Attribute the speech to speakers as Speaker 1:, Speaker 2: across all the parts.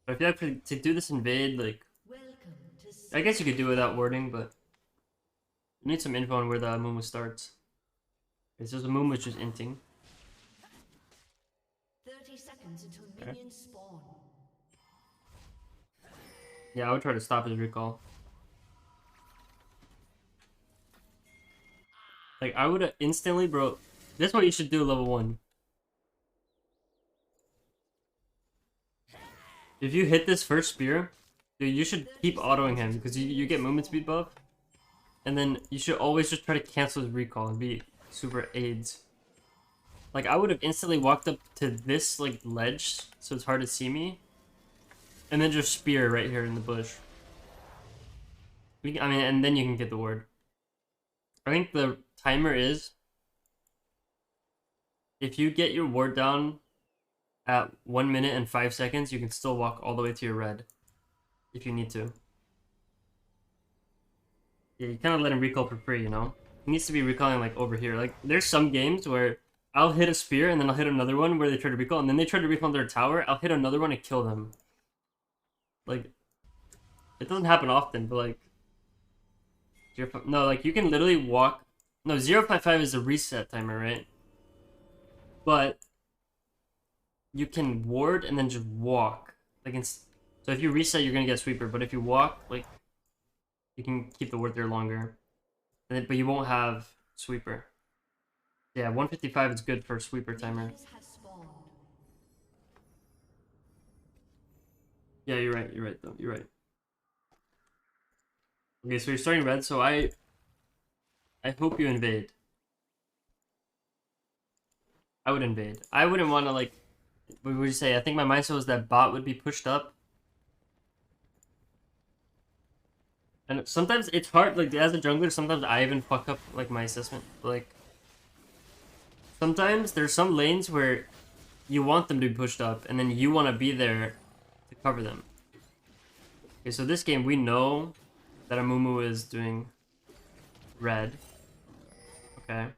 Speaker 1: But I feel like to do this invade, like, I guess you could do it without wording, but you need some info on where the Amumu starts. Okay, so the Amumu is just inting.
Speaker 2: 30 seconds until
Speaker 1: Okay.
Speaker 2: minions spawn.
Speaker 1: Yeah, I would try to stop his recall. Like, I would have instantly, bro. This is what you should do level 1. If you hit this first spear, dude, you should keep autoing him because you get movement speed buff. And then you should always just try to cancel his recall and be super AIDS. Like, I would have instantly walked up to this, like, ledge, so it's hard to see me. And then just spear right here in the bush. I mean, and then you can get the ward. I think the timer is, if you get your ward down at 1 minute and 5 seconds, you can still walk all the way to your red. If you need to. Yeah, you kind of let him recall for free, you know? He needs to be recalling, like, over here. Like, there's some games where I'll hit a spear, and then I'll hit another one where they try to recall, and then they try to recall their tower, I'll hit another one and kill them. Like, it doesn't happen often, but, like... No, like, you can literally walk... No, 0.5 is a reset timer, right? But... you can ward and then just walk. Like, so if you reset, you're gonna get sweeper, but if you walk, like... you can keep the ward there longer. But you won't have sweeper. Yeah, 155 is good for sweeper timer. Yeah, you're right though, you're right. Okay, so you're starting red, so I hope you invade. I would invade. I wouldn't want to, like, what would you say? I think my mindset was that bot would be pushed up. And sometimes it's hard, like, as a jungler, sometimes I even fuck up, like, my assessment. Like, sometimes there's some lanes where you want them to be pushed up, and then you want to be there to cover them. Okay, so this game, we know that Amumu is doing red. Okay.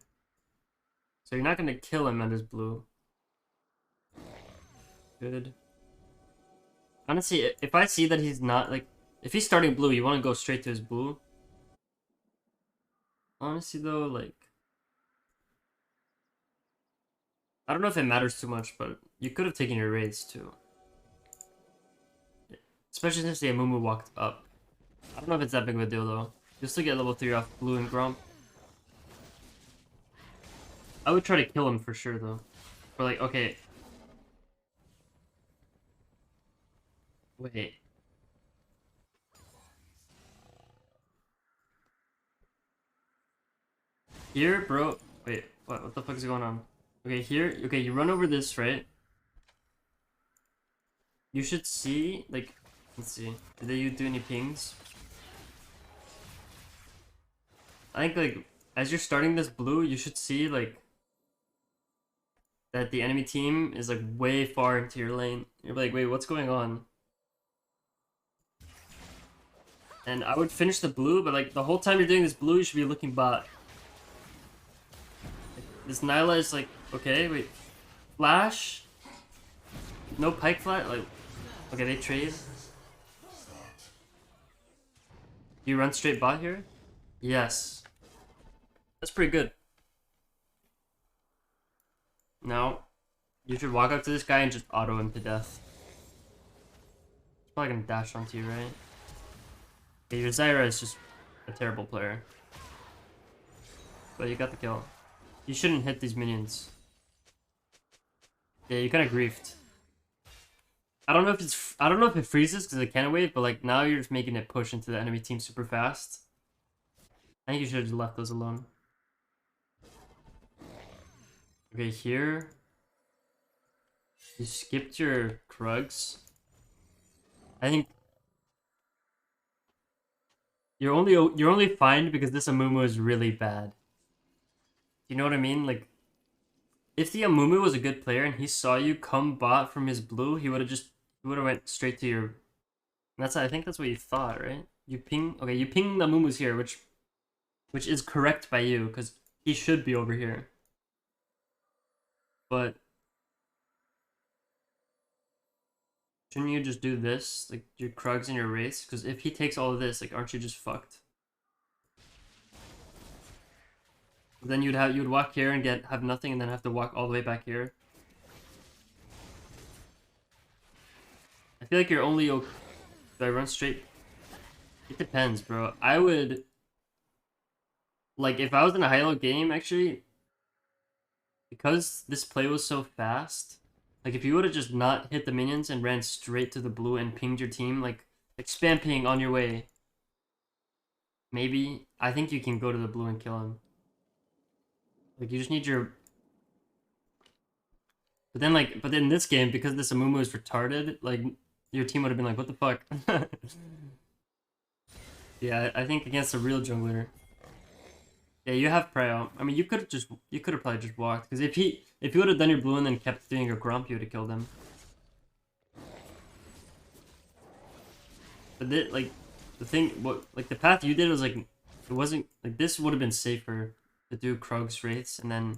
Speaker 1: So you're not going to kill him at his blue. Good. Honestly, if I see that he's not, like... if he's starting blue, you want to go straight to his blue. Honestly, though, like... I don't know if it matters too much, but you could have taken your raids, too. Especially since the Amumu walked up. I don't know if it's that big of a deal, though. You'll still get level 3 off blue and Gromp. I would try to kill him for sure, though. Or, like, okay... wait. Here, bro. Wait, what the fuck is going on? Okay, here. Okay, you run over this, right? You should see, like, let's see. Did they do any pings? I think, like, as you're starting this blue, you should see, like, that the enemy team is, like, way far into your lane. You're like, wait, what's going on? And I would finish the blue, but, like, the whole time you're doing this blue, you should be looking bot. This Nidalee is like, okay, wait. Flash? No pike flat? Like, okay, they trade. You run straight bot here? Yes. That's pretty good. Now, you should walk up to this guy and just auto him to death. He's probably gonna dash onto you, right? Okay, your Zyra is just a terrible player. But you got the kill. You shouldn't hit these minions. Yeah, you kind of griefed. I don't know if it freezes because it can't wait, but like now you're just making it push into the enemy team super fast. I think you should have just left those alone. Okay, here. You skipped your Krugs. I think you're only fine because this Amumu is really bad. You know what I mean? Like, if the Amumu was a good player and he saw you come bot from his blue, he would have went straight to your. I think that's what you thought, right? You ping. Okay, you ping the Amumu's here, which is correct by you because he should be over here. But shouldn't you just do this, like your Krugs and your Wraiths? Because if he takes all of this, like, aren't you just fucked? Then you'd walk here and have nothing, and then have to walk all the way back here. I feel like you're only okay. Do I run straight? It depends, bro. I would, like, if I was in a high-low game, actually, because this play was so fast, like, if you would have just not hit the minions and ran straight to the blue and pinged your team, like spam ping on your way, maybe, I think you can go to the blue and kill him. Like, you just need your... But then in this game, because this Amumu is retarded, like, your team would have been like, what the fuck? Yeah, I think against a real jungler. Yeah, you have Preo. I mean, you could have probably just walked, because if you would have done your blue and then kept doing your Grump, you would have killed him. But like, the path you did was like, it wasn't like, this would have been safer to do Krog's Wraiths and then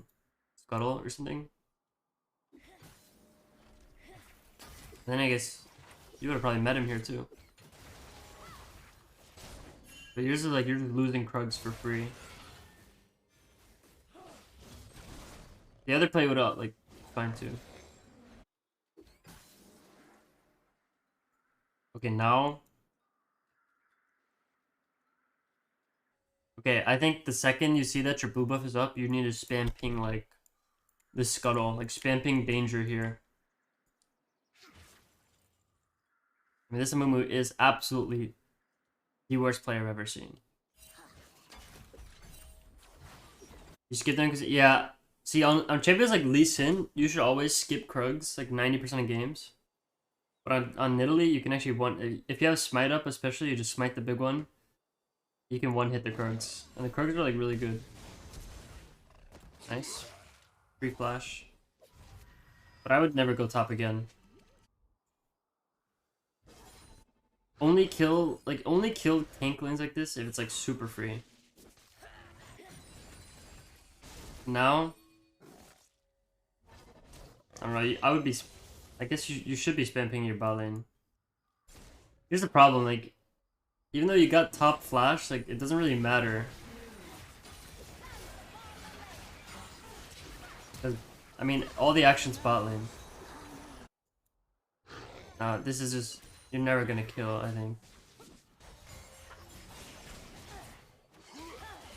Speaker 1: Scuttle or something. Then I guess you would have probably met him here too. But yours is like, you're just losing Krugs for free. The other play would have, like, fine too. Okay, now. Okay, I think the second you see that your blue buff is up, you need to spam ping, like, the Scuttle. Like, spam ping danger here. I mean, this Amumu is absolutely the worst player I've ever seen. You skip them because, yeah. See, on champions like Lee Sin, you should always skip Krugs, like 90% of games. But on Nidalee, you can actually if you have Smite up, especially, you just smite the big one. You can one-hit the Krugs. And the Krugs are, like, really good. Nice. Free flash. But I would never go top again. Only kill tank lanes like this if it's, like, super free. Now, I don't know, I would be, I guess you should be spamming your bot lane. Here's the problem, like, even though you got top flash, like, it doesn't really matter. Cause, I mean, all the action's bot lane. This is just, you're never gonna kill, I think.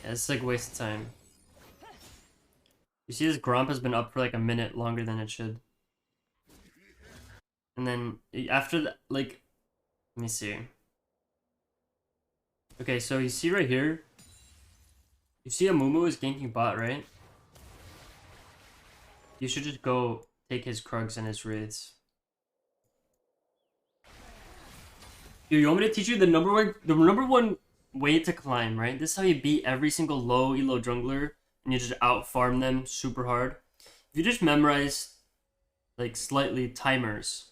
Speaker 1: Yeah, it's like a waste of time. You see this Gromp has been up for like a minute longer than it should. And then after that, like, let me see. Okay, so you see right here, you see Amumu is ganking bot, right? You should just go take his Krugs and his Wraiths. Dude, you want me to teach you the number one way to climb, right? This is how you beat every single low elo jungler, and you just out farm them super hard. If you just memorize, like, slightly timers.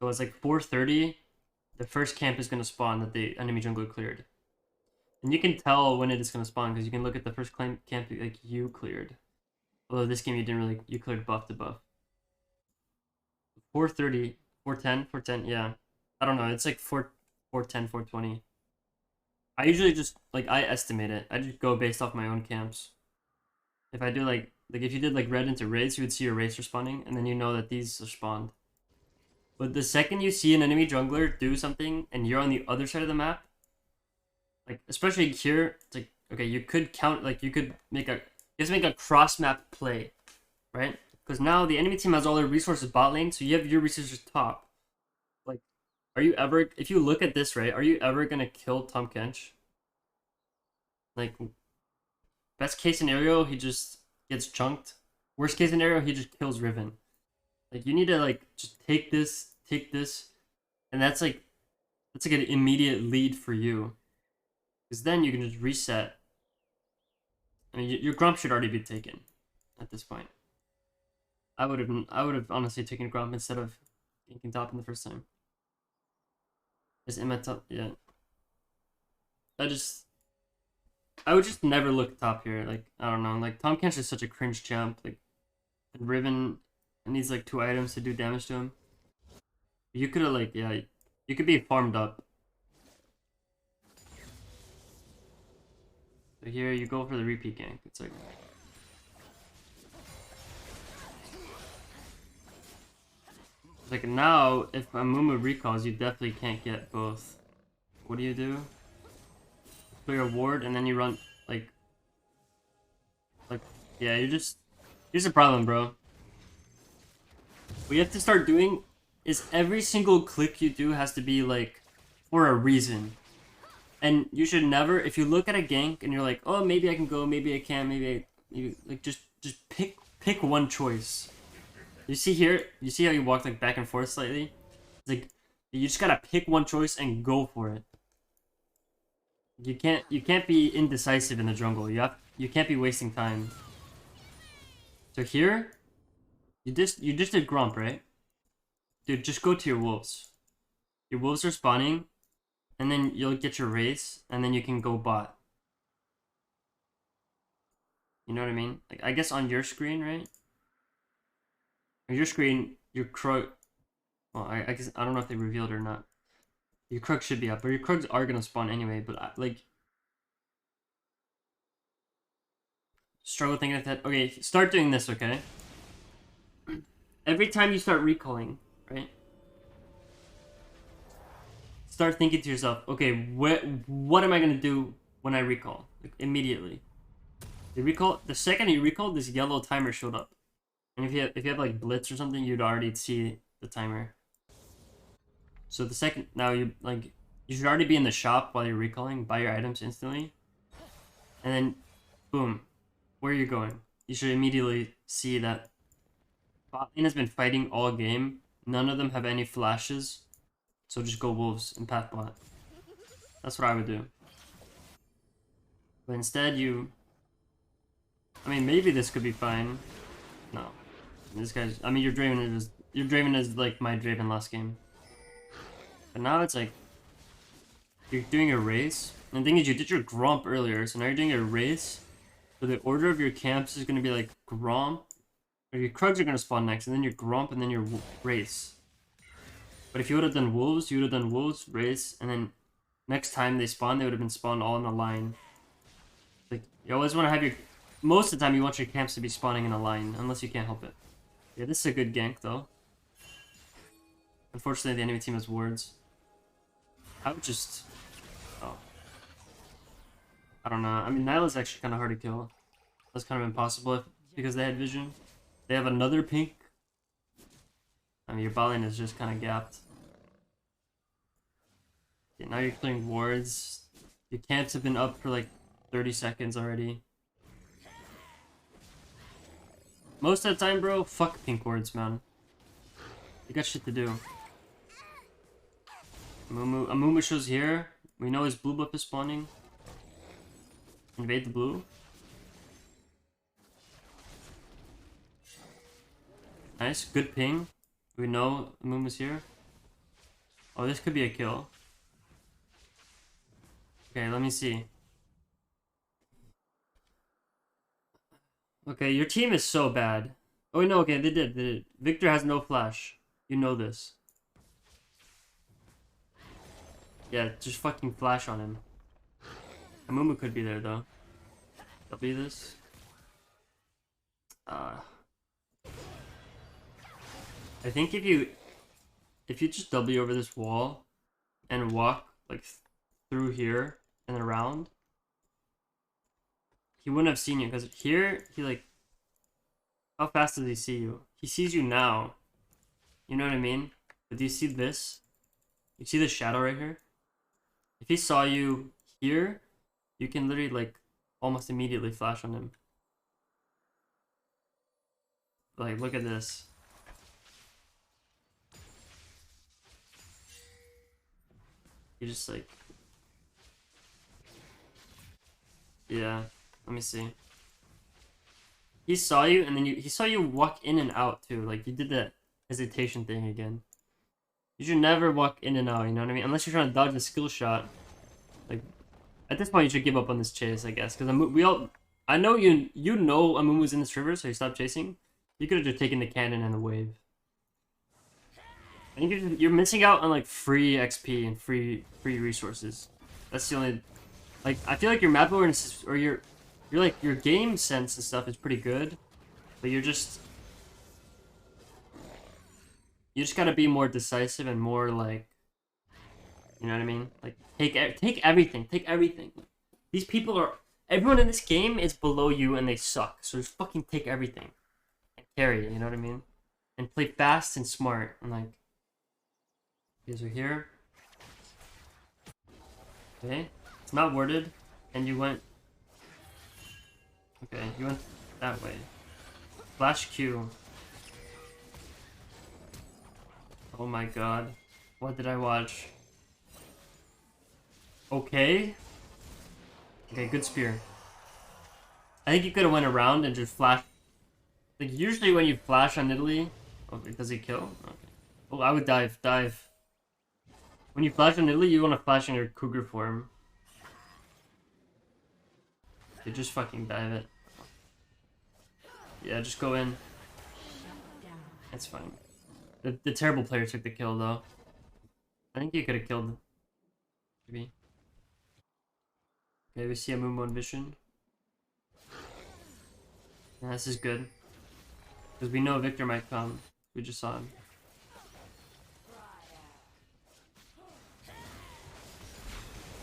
Speaker 1: So it's like 4:30, the first camp is gonna spawn that the enemy jungler cleared. And you can tell when it is gonna spawn because you can look at the first camp like you cleared. Although this game you didn't really, you cleared buff to buff. 4:30, 4:10, 4:10, yeah. I don't know, it's like 4:10, 4:20. I usually just, like, I estimate it. I just go based off my own camps. If I do, like if you did, like, red into raids, you would see your raids responding, and then you know that these are spawned. But the second you see an enemy jungler do something, and you're on the other side of the map, like, especially here, it's like, okay, you could count, like, you could make a cross-map play, right? Because now the enemy team has all their resources bot lane, so you have your resources top. Like, are you ever, if you look at this, right, are you ever gonna kill Tahm Kench? Like, best case scenario, he just gets chunked. Worst case scenario, he just kills Riven. Like, you need to, like, just take this, and that's like an immediate lead for you. Because then you can just reset. I mean, your Grump should already be taken at this point. I would have honestly taken Grump instead of ganking top in the first time. Is in my top, yeah. I would just never look top here. Like, I don't know. Like, Tahm Kench is such a cringe champ. Like, Riven needs like 2 items to do damage to him. You could have like, yeah, you could be farmed up. So here you go for the repeat gank. It's like now if Amumu recalls, you definitely can't get both. What do? Clear a ward and then you run like yeah, here's the problem, bro. What you have to start doing is every single click you do has to be like for a reason. And you should never, if you look at a gank and you're like, oh, maybe I can go, maybe I can't, like just pick one choice. You see here, you see how you walk like back and forth slightly? It's like you just gotta pick one choice and go for it. You can't be indecisive in the jungle. You can't be wasting time. So here, you just did Grump, right? Dude, just go to your wolves. Your wolves are spawning, and then you'll get your race, and then you can go bot. You know what I mean? Like I guess on your screen, right? On your screen, your Krug. Well, I guess I don't know if they revealed or not. Your Krug should be up, but your Krugs are gonna spawn anyway. But like, struggle thinking of that. Okay, start doing this. Okay. Every time you start recalling, right? Start thinking to yourself, okay, what am I gonna do when I recall? Like, immediately. The second you recall, this yellow timer showed up. And if you have like blitz or something, you'd already see the timer. So the second now you should already be in the shop while you're recalling, buy your items instantly. And then boom. Where are you going? You should immediately see that bot lane has been fighting all game. None of them have any flashes. So just go wolves and path bot. That's what I would do. But instead I mean, maybe this could be fine. No. This guy's... I mean, your Draven is like my Draven last game. But now it's like... You're doing a race. And the thing is, you did your Gromp earlier. So now you're doing a race. So the order of your camps is going to be like Gromp. Or your Krugs are going to spawn next. And then your Gromp and then your race. But if you would have done wolves, you would have done wolves, race. And then next time they spawn, they would have been spawned all in a line. Like, you always want to have your... Most of the time, you want your camps to be spawning in a line, unless you can't help it. Yeah, this is a good gank, though. Unfortunately, the enemy team has wards. I would just... Oh. I don't know. I mean, Nidalee's actually kind of hard to kill. That's kind of impossible because they had vision. They have another pink. I mean, your bot lane is just kind of gapped. Okay, now you're clearing wards. Your camps have been up for like 30 seconds already. Most of the time, bro, fuck pink wards, man. You got shit to do. Amumu shows here. We know his blue buff is spawning. Invade the blue. Nice, good ping. We know Amumu's here. Oh, this could be a kill. Okay, let me see. Okay, your team is so bad. Oh, no, okay, they did. Victor has no flash. You know this. Yeah, just fucking flash on him. Amumu could be there, though. W this. I think if you just W over this wall and walk, like, through here and around, he wouldn't have seen you, because here, he like... How fast does he see you? He sees you now. You know what I mean? But do you see this? You see the shadow right here? If he saw you here, you can literally, like, almost immediately flash on him. Like, look at this. You just, like... Yeah. Let me see. He saw you, and then he saw you walk in and out, too. Like, you did that hesitation thing again. You should never walk in and out, you know what I mean? Unless you're trying to dodge a skill shot. Like, at this point, you should give up on this chase, I guess. Because I know you know Amumu's in this river, so you stop chasing. You could have just taken the cannon and the wave. I think you're missing out on like free XP and free resources. That's the only like I feel like your map awareness is, or your like your game sense and stuff is pretty good, but you just gotta be more decisive and more like, you know what I mean? Like take everything, take everything. These people are everyone in this game is below you and they suck. So just fucking take everything and carry it. You know what I mean? And play fast and smart and like. You guys are here. Okay, it's not worded, and you went. Okay, you went that way. Flash Q. Oh my god. What did I watch? Okay. Okay, good spear. I think you could have went around and just flash. Like, usually when you flash on Nidalee... Okay, does he kill? Okay. Oh, I would dive. Dive. When you flash on Nidalee, you want to flash in your cougar form. Okay, just fucking dive it. Yeah, just go in. That's fine. The terrible player took the kill, though. I think you could have killed. Maybe. Okay, we see a Moonbone Vision. Yeah, this is good. Because we know Victor might come. We just saw him.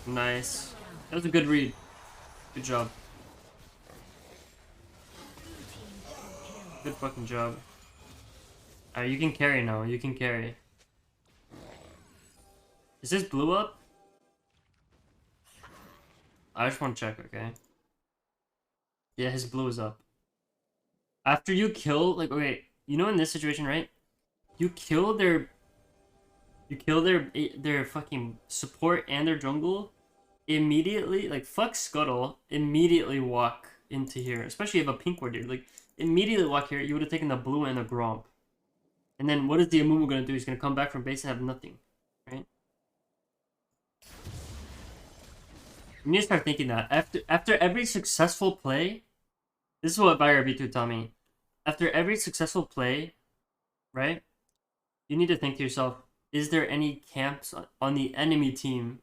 Speaker 1: Nice. That was a good read. Good job. Good fucking job. Alright, you can carry now. You can carry. Is this blue up? I just want to check, okay? Yeah, his blue is up. After you kill, like, okay, you know in this situation, right? You kill their fucking support and their jungle immediately, like, fuck Scuttle, immediately walk into here. Especially if you have a pink ward here. Like, immediately walk here, you would have taken the blue and the Gromp. And then what is the Amumu gonna do? He's gonna come back from base and have nothing, right? You need to start thinking that. After every successful play, this is what Vira V2 taught me. After every successful play, right? You need to think to yourself, is there any camps on the enemy team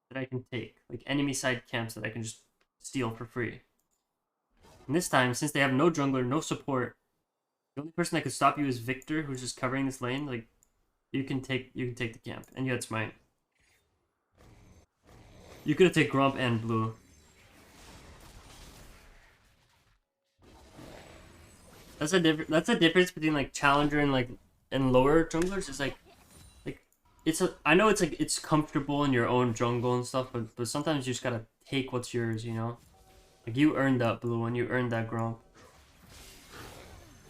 Speaker 1: that I can take? Like enemy side camps that I can just steal for free. And this time, since they have no jungler, no support, the only person that could stop you is Victor, who's just covering this lane. Like, you can take the camp, and you had Smite. You could have taken Grump and Blue. That's a difference between like challenger and like lower junglers. It's like it's I know it's like it's comfortable in your own jungle and stuff, but sometimes you just gotta take what's yours, you know. Like you earned that blue and you earned that Grump.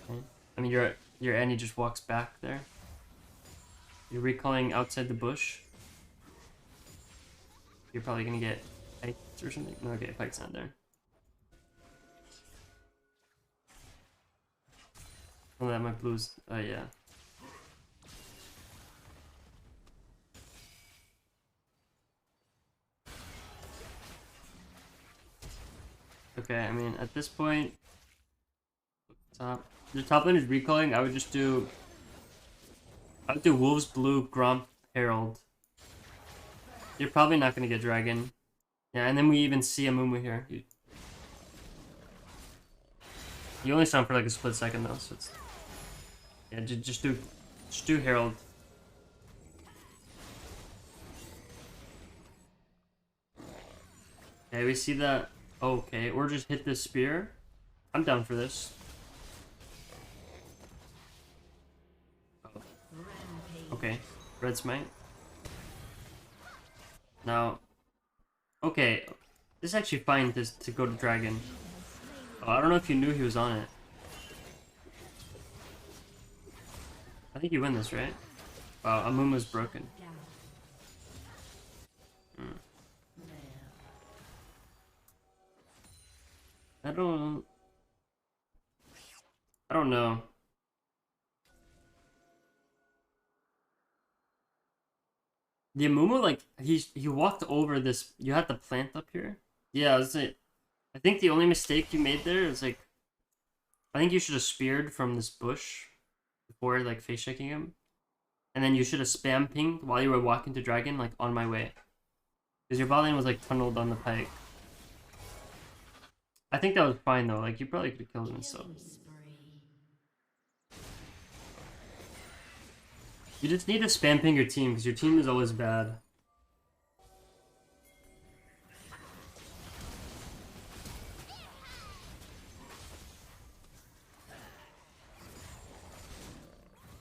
Speaker 1: Okay. I mean your Annie just walks back there. You're recalling outside the bush. You're probably gonna get pikes or something. No, okay, pikes not there. Oh, that my blues. Oh yeah. Okay, I mean at this point, the top lane is recalling. I would do Wolves, Blue, Gromp, Herald. You're probably not gonna get Dragon. Yeah, and then we even see a Mumu here. You only saw him for like a split second though, so it's yeah. Just do Herald. Okay, we see that. Okay, or just hit this spear. I'm down for this. Oh. Okay, red smite. Now, okay, this is actually fine to go to Dragon. Oh, I don't know if you knew he was on it. I think you win this, right? Wow, Amumu's broken. I don't know. The Amumu, like, he walked over this. You had the plant up here. Yeah, I was like, I think the only mistake you made there is like, I think you should have speared from this bush before like face checking him, And then you should have spam pinged while you were walking to dragon, like on my way. Because your bot lane was like tunneled on the pike. I think that was fine though, like you probably could have killed him and stuff. You just need to spam ping your team, because your team is always bad.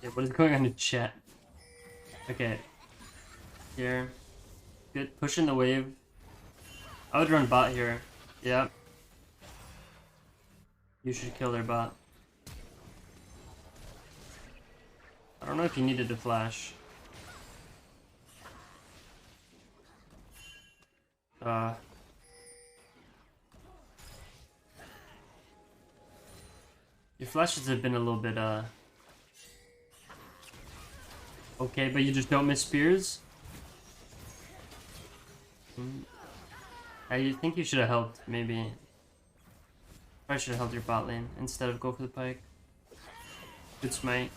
Speaker 1: Yeah, what is going on in chat? Okay. Here. Good. Pushing the wave. I would run bot here. Yep. You should kill their bot. I don't know if you needed to flash. Your flashes have been a little bit, okay, but you just don't miss spears? I think you should have helped, maybe. Probably should have held your bot lane instead of go for the pike. Good smite.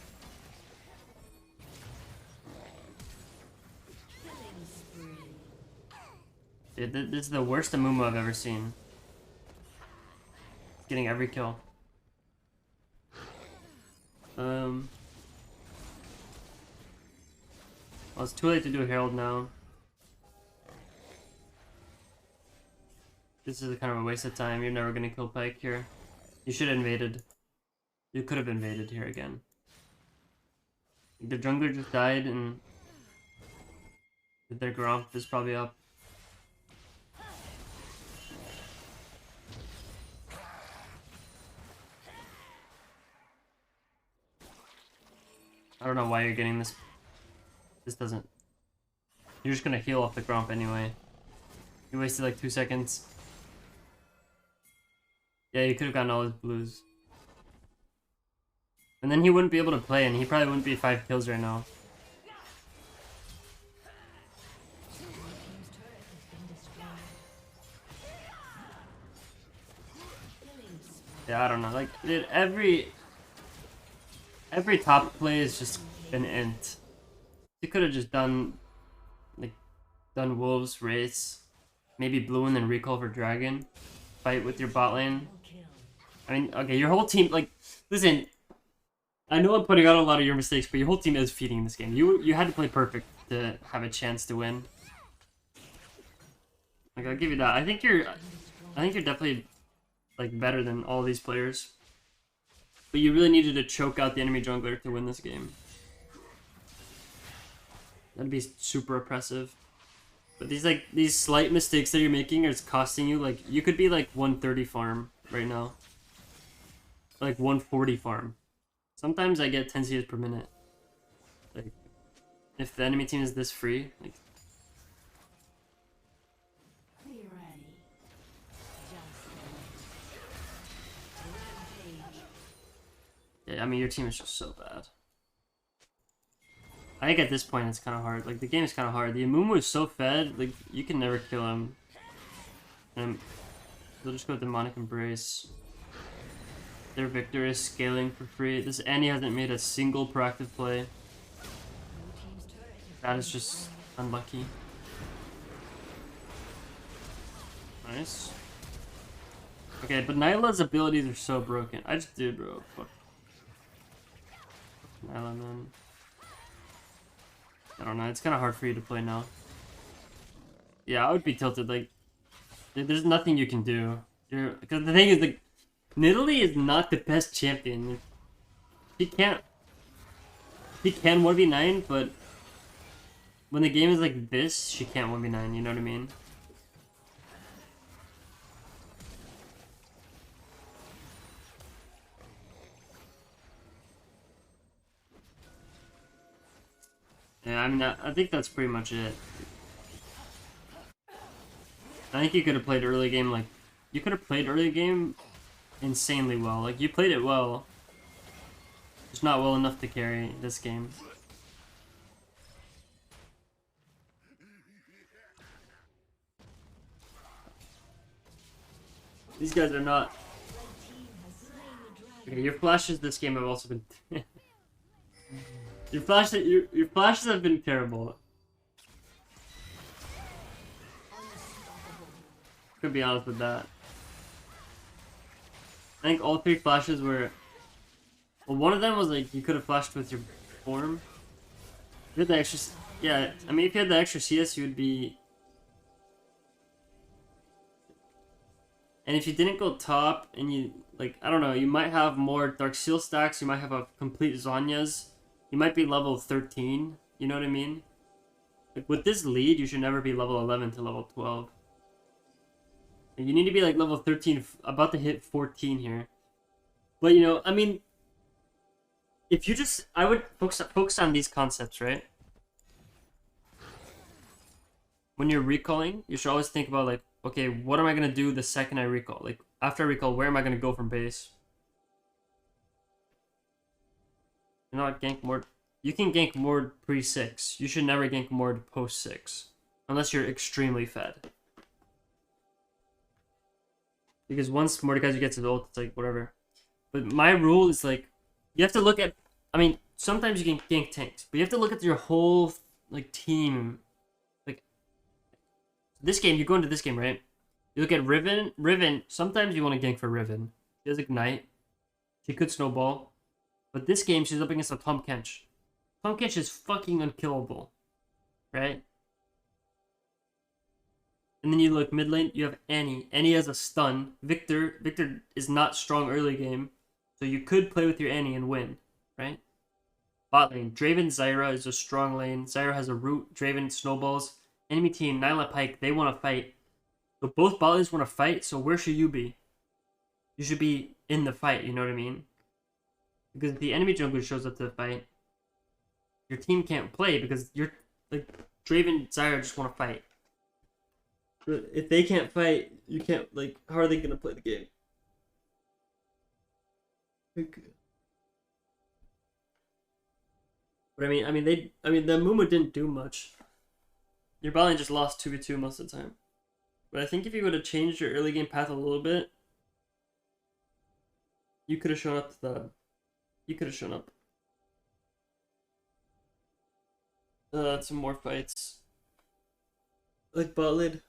Speaker 1: Dude, this is the worst Amumu I've ever seen. Getting every kill. Well, it's too late to do a Herald now. This is kind of a waste of time. You're never gonna kill Pike here. You should have invaded. You could have invaded here again. The jungler just died and their Gromp is probably up. I don't know why you're getting this. This doesn't. You're just gonna heal off the Gromp anyway. You wasted like 2 seconds. Yeah, you could have gotten all his blues. And then he wouldn't be able to play, and he probably wouldn't be 5 kills right now. Yeah, I don't know. Like, dude, every top play has just been int. You could have just done wolves, race, maybe blue and then recall for dragon, fight with your bot lane. I mean, okay, your whole team, like, listen, I know I'm putting out a lot of your mistakes, but your whole team is feeding this game. You had to play perfect to have a chance to win. Like, I'll give you that. I think you're definitely like better than all these players. But you really needed to choke out the enemy jungler to win this game. That'd be super oppressive. But these slight mistakes that you're making are costing you, like, you could be like 130 farm right now. Like 140 farm. Sometimes I get 10 CS per minute. Like, if the enemy team is this free, like, yeah, I mean, your team is just so bad. I think at this point it's kind of hard. Like, the game is kind of hard. The Amumu is so fed, like, you can never kill him. And they'll just go with Demonic Embrace. Their Victor is scaling for free. This Annie hasn't made a single proactive play. That is just unlucky. Nice. Okay, but Nidalee's abilities are so broken. I just did, bro. Fuck. Nidalee, man. I don't know, it's kind of hard for you to play now. Yeah, I would be tilted, like, there's nothing you can do. Because the thing is, like, Nidalee is not the best champion. He can 1v9, but when the game is like this, she can't 1v9, you know what I mean? Yeah, I mean, I think that's pretty much it. I think you could have played early game, like, you could have played early game insanely well. Like, you played it well. Just not well enough to carry this game. These guys are not... Okay, your flashes this game have also been... Your flashes have been terrible. Could be honest with that. I think all three flashes were. Well, one of them was like you could have flashed with your form. If you had the extra, yeah. I mean, if you had the extra CS, you would be. And if you didn't go top, and you like, I don't know, you might have more Dark Seal stacks. You might have a complete Zhonya's. You might be level 13. You know what I mean? Like with this lead, you should never be level 11 to level 12. You need to be like level 13, about to hit 14 here. But you know, I mean, if you just, I would focus on these concepts, right? When you're recalling, you should always think about like, okay, what am I gonna do the second I recall? Like after I recall, where am I gonna go from base? You know, gank more. You can gank more pre-6. You should never gank more post-6. Unless you're extremely fed. Because once Mordekaiser gets his ult, it's like, whatever. But my rule is like, you have to look at, I mean, sometimes you can gank tanks, but you have to look at your whole, like, team. Like, this game, you go into this game, right? You look at Riven. Riven, sometimes you want to gank for Riven. She has Ignite. She could snowball. But this game, she's up against a Tahm Kench. Tahm Kench is fucking unkillable. Right? And then you look mid lane, you have Annie. Annie has a stun. Victor is not strong early game. So you could play with your Annie and win. Right? Bot lane, Draven Zyra is a strong lane. Zyra has a root. Draven snowballs. Enemy team, Nidalee Pyke, they want to fight. So both bot lanes want to fight, so where should you be? You should be in the fight, you know what I mean? Because if the enemy jungler shows up to the fight, your team can't play because you're like Draven Zyra just want to fight. But if they can't fight, you can't like. How are they gonna play the game? Okay. But I mean the Mumu didn't do much. Your bot lane just lost 2v2 most of the time. But I think if you would have changed your early game path a little bit, you could have shown up to the. You could have shown up. Some more fights. Like bot lane.